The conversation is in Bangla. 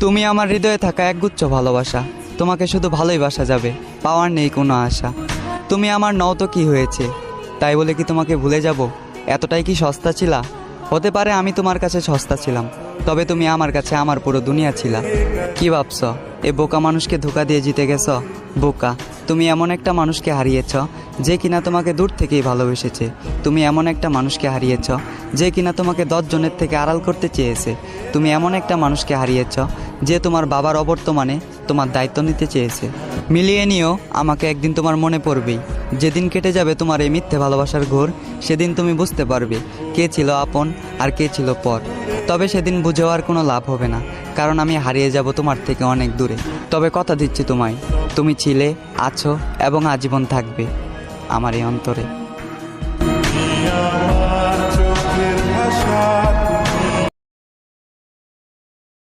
তুমি আমার হৃদয়ে থাকা একগুচ্ছ ভালোবাসা, তোমাকে শুধু ভালোই বাসা যাবে, পাওয়ার নেই কোনো আশা। তুমি আমার নও তো কি হয়েছে, তাই বলে কি তোমাকে ভুলে যাব? এতটাই কি সস্তা ছিলা? হতে পারে আমি তোমার কাছে সস্তা ছিলাম, তবে তুমি আমার কাছে আমার পুরো দুনিয়া ছিলা। কি ভাবছ এ বোকা মানুষকে ধোকা দিয়ে জিতে গেছ? বোকা, তুমি এমন একটা মানুষকে হারিয়েছ যে কিনা তোমাকে দূর থেকেই ভালোবেসেছে। তুমি এমন একটা মানুষকে হারিয়েছ যে কিনা তোমাকে 10 জনের থেকে আড়াল করতে চেয়েছে। তুমি এমন একটা মানুষকে হারিয়েছ যে তোমার বাবার অবর্তমানে তোমার দায়িত্ব নিতে চেয়েছে। মিলিয়ে নিও, আমাকে একদিন তোমার মনে পড়বেই। যেদিন কেটে যাবে তোমার এই মিথ্যে ভালোবাসার ঘোর, সেদিন তুমি বুঝতে পারবে কে ছিল আপন আর কে ছিল পর। তবে সেদিন বুঝেও আর কোনো লাভ হবে না, কারণ আমি হারিয়ে যাব তোমার থেকে অনেক দূরে। তবে কথা দিচ্ছি তোমায়, তুমি ছিলে, আছো এবং আজীবন থাকবে আমার এই অন্তরে।